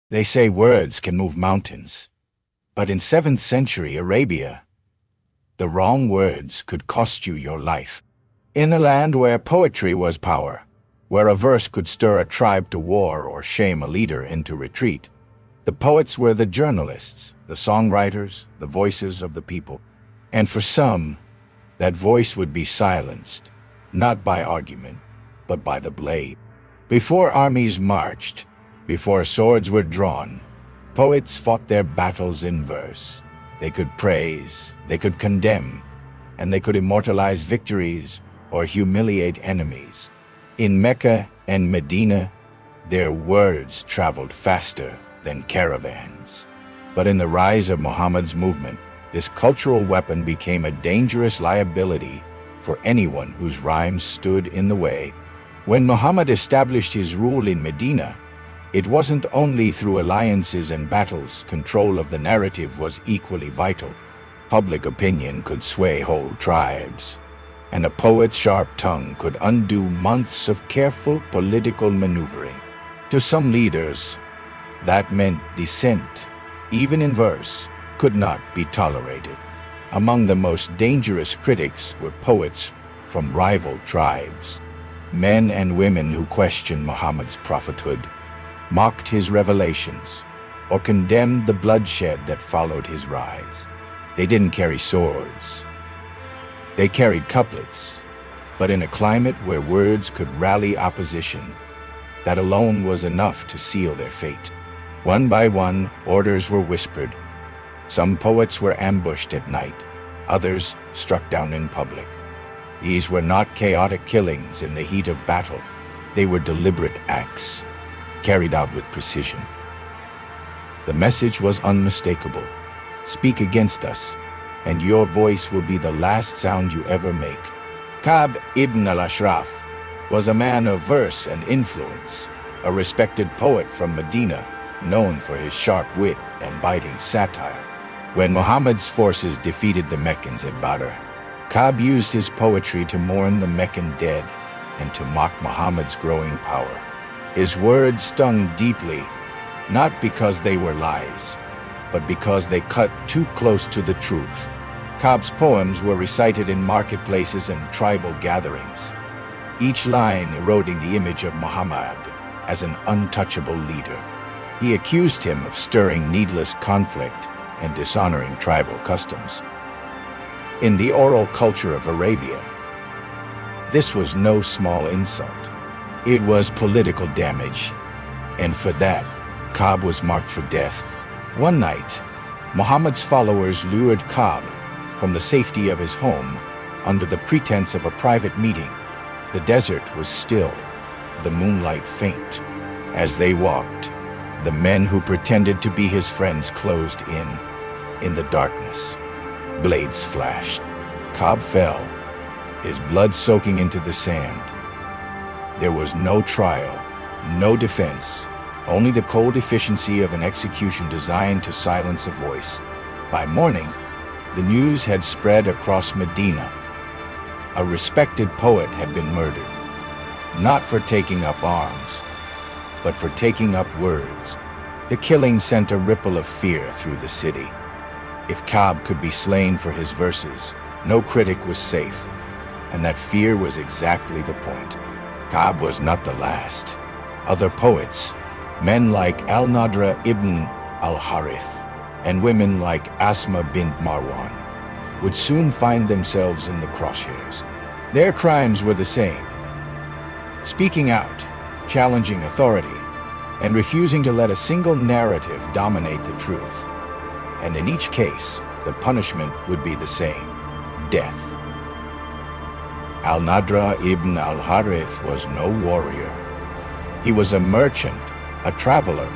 They say words can move mountains, but in 7th century Arabia, the wrong words could cost you your life. In a land where poetry was power, where a verse could stir a tribe to war or shame a leader into retreat, the poets were the journalists, the songwriters, the voices of the people. And for some, that voice would be silenced, not by argument, but by the blade. Before armies marched, before swords were drawn, poets fought their battles in verse. They could praise, they could condemn, and they could immortalize victories or humiliate enemies. In Mecca and Medina, their words traveled faster than caravans. But in the rise of Muhammad's movement, this cultural weapon became a dangerous liability for anyone whose rhymes stood in the way. When Muhammad established his rule in Medina, it wasn't only through alliances and battles. Control of the narrative was equally vital. Public opinion could sway whole tribes, and a poet's sharp tongue could undo months of careful political maneuvering. To some leaders, that meant dissent, even in verse, could not be tolerated. Among the most dangerous critics were poets from rival tribes, men and women who questioned Muhammad's prophethood, mocked his revelations, or condemned the bloodshed that followed his rise. They didn't carry swords. They carried couplets, but in a climate where words could rally opposition, that alone was enough to seal their fate. One by one, orders were whispered. Some poets were ambushed at night, others struck down in public. These were not chaotic killings in the heat of battle. They were deliberate acts, carried out with precision. The message was unmistakable. Speak against us, and your voice will be the last sound you ever make. Ka'b ibn al-Ashraf was a man of verse and influence, a respected poet from Medina, known for his sharp wit and biting satire. When Muhammad's forces defeated the Meccans at Badr, Ka'b used his poetry to mourn the Meccan dead and to mock Muhammad's growing power. His words stung deeply, not because they were lies, but because they cut too close to the truth. Ka'b's poems were recited in marketplaces and tribal gatherings, each line eroding the image of Muhammad as an untouchable leader. He accused him of stirring needless conflict and dishonoring tribal customs. In the oral culture of Arabia, this was no small insult. It was political damage, and for that, Ka'b was marked for death. One night, Muhammad's followers lured Ka'b from the safety of his home under the pretense of a private meeting. The desert was still, the moonlight faint. As they walked, the men who pretended to be his friends closed in. In the darkness, blades flashed. Ka'b fell, his blood soaking into the sand. There was no trial, no defense, only the cold efficiency of an execution designed to silence a voice. By morning, the news had spread across Medina. A respected poet had been murdered, not for taking up arms, but for taking up words. The killing sent a ripple of fear through the city. If Ka'b could be slain for his verses, no critic was safe, and that fear was exactly the point. Ka'b was not the last. Other poets, men like al-Nadra ibn al-Harith and women like Asma bint Marwan, would soon find themselves in the crosshairs. Their crimes were the same: speaking out, challenging authority, and refusing to let a single narrative dominate the truth. And in each case, the punishment would be the same: death. Al-Nadra ibn al-Harith was no warrior. He was a merchant, a traveler,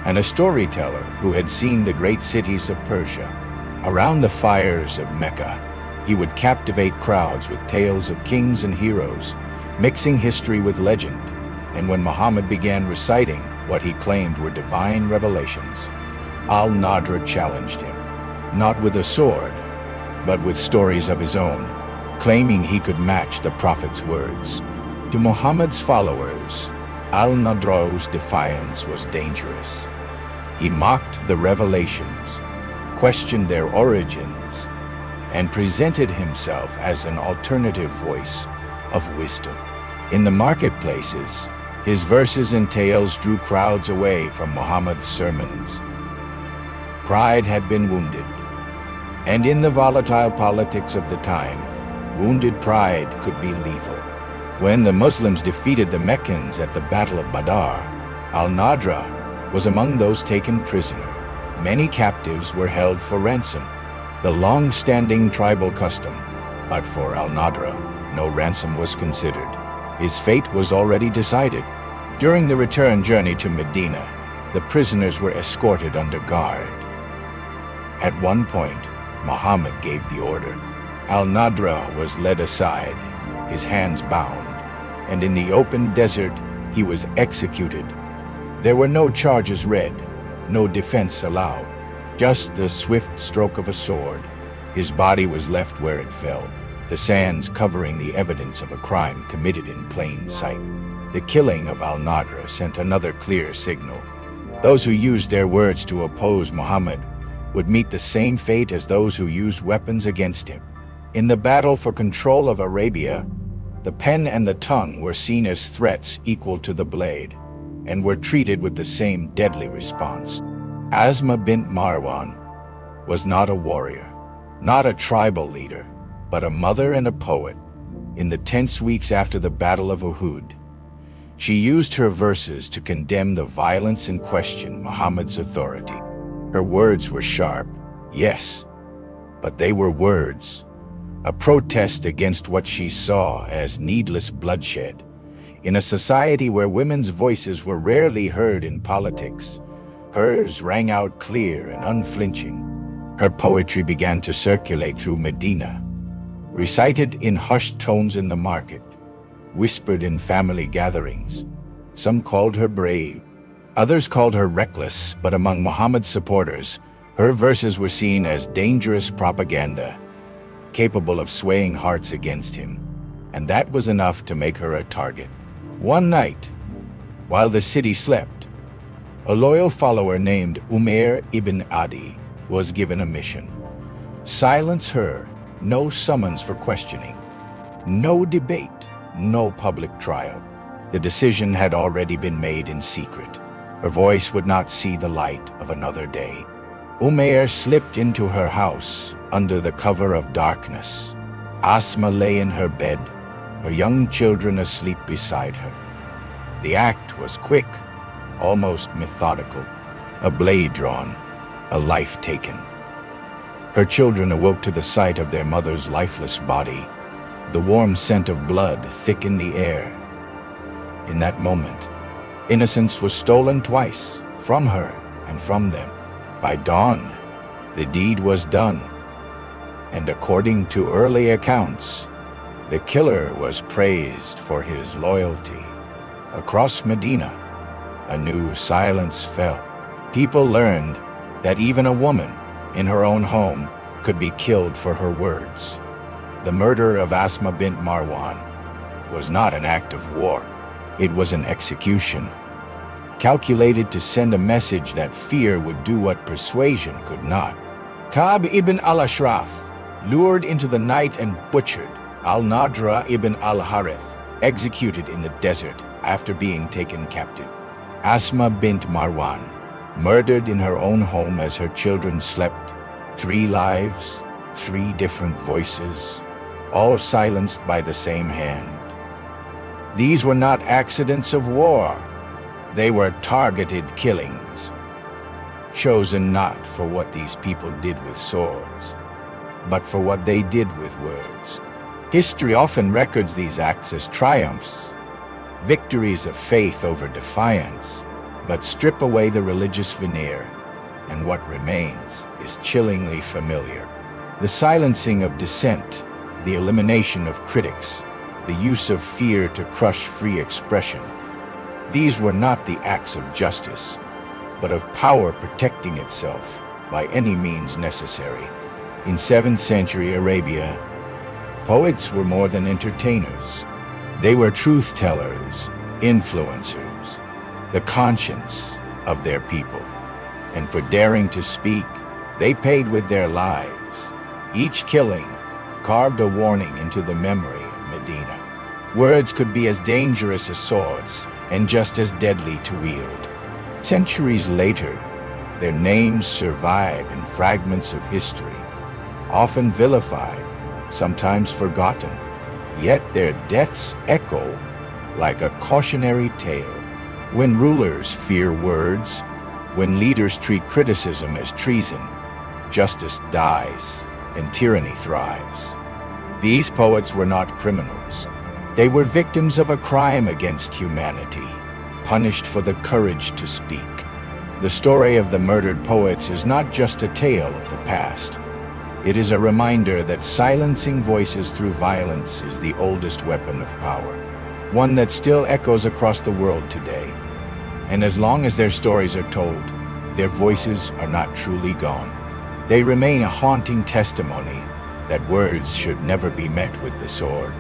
and a storyteller who had seen the great cities of Persia. Around the fires of Mecca, he would captivate crowds with tales of kings and heroes, mixing history with legend. And when Muhammad began reciting what he claimed were divine revelations, al-Nadra challenged him, not with a sword, but with stories of his own, claiming he could match the prophet's words. To Muhammad's followers, al-Nadra's defiance was dangerous. He mocked the revelations, questioned their origins, and presented himself as an alternative voice of wisdom. In the marketplaces, his verses and tales drew crowds away from Muhammad's sermons. Pride had been wounded, and in the volatile politics of the time, wounded pride could be lethal. When the Muslims defeated the Meccans at the Battle of Badr, al-Nadra was among those taken prisoner. Many captives were held for ransom, the long-standing tribal custom, but for al-Nadra, no ransom was considered. His fate was already decided. During the return journey to Medina, the prisoners were escorted under guard. At one point, Muhammad gave the order. Al-Nadra was led aside, his hands bound, and in the open desert, he was executed. There were no charges read, no defense allowed, just the swift stroke of a sword. His body was left where it fell, the sands covering the evidence of a crime committed in plain sight. The killing of al-Nadra sent another clear signal. Those who used their words to oppose Muhammad would meet the same fate as those who used weapons against him. In the battle for control of Arabia, the pen and the tongue were seen as threats equal to the blade, and were treated with the same deadly response. Asma bint Marwan was not a warrior, not a tribal leader, but a mother and a poet. In the tense weeks after the Battle of Uhud, she used her verses to condemn the violence and question Muhammad's authority. Her words were sharp, yes, but they were words, a protest against what she saw as needless bloodshed. In a society where women's voices were rarely heard in politics, hers rang out clear and unflinching. Her poetry began to circulate through Medina, recited in hushed tones in the market, whispered in family gatherings. Some called her brave, others called her reckless, but among Muhammad's supporters, her verses were seen as dangerous propaganda, capable of swaying hearts against him, and that was enough to make her a target. One night, while the city slept, a loyal follower named Umair ibn Adi was given a mission. Silence her, no summons for questioning, no debate, no public trial. The decision had already been made in secret. Her voice would not see the light of another day. Umair slipped into her house under the cover of darkness. Asma lay in her bed, her young children asleep beside her. The act was quick, almost methodical. A blade drawn, a life taken. Her children awoke to the sight of their mother's lifeless body. The warm scent of blood thick in the air. In that moment, innocence was stolen twice, from her and from them. By dawn, the deed was done, and according to early accounts, the killer was praised for his loyalty. Across Medina, a new silence fell. People learned that even a woman in her own home could be killed for her words. The murder of Asma bint Marwan was not an act of war. It was an execution, calculated to send a message that fear would do what persuasion could not. Ka'b ibn al-Ashraf, lured into the night and butchered. Al-Nadra ibn al-Harith, executed in the desert after being taken captive. Asma bint Marwan, murdered in her own home as her children slept. 3 lives, 3 different voices, all silenced by the same hand. These were not accidents of war. They were targeted killings, chosen not for what these people did with swords, but for what they did with words. History often records these acts as triumphs, victories of faith over defiance, but strip away the religious veneer, and what remains is chillingly familiar. The silencing of dissent, the elimination of critics, the use of fear to crush free expression. These were not the acts of justice, but of power protecting itself by any means necessary. In 7th century Arabia, poets were more than entertainers. They were truth-tellers, influencers, the conscience of their people. and for daring to speak, they paid with their lives. Each killing carved a warning into the memory of Medina. Words could be as dangerous as swords and just as deadly to wield. Centuries later, their names survive in fragments of history, often vilified, sometimes forgotten, yet their deaths echo like a cautionary tale. When rulers fear words, when leaders treat criticism as treason, justice dies and tyranny thrives. These poets were not criminals. They were victims of a crime against humanity, punished for the courage to speak. The story of the murdered poets is not just a tale of the past. It is a reminder that silencing voices through violence is the oldest weapon of power, one that still echoes across the world today. And as long as their stories are told, their voices are not truly gone. They remain a haunting testimony that words should never be met with the sword.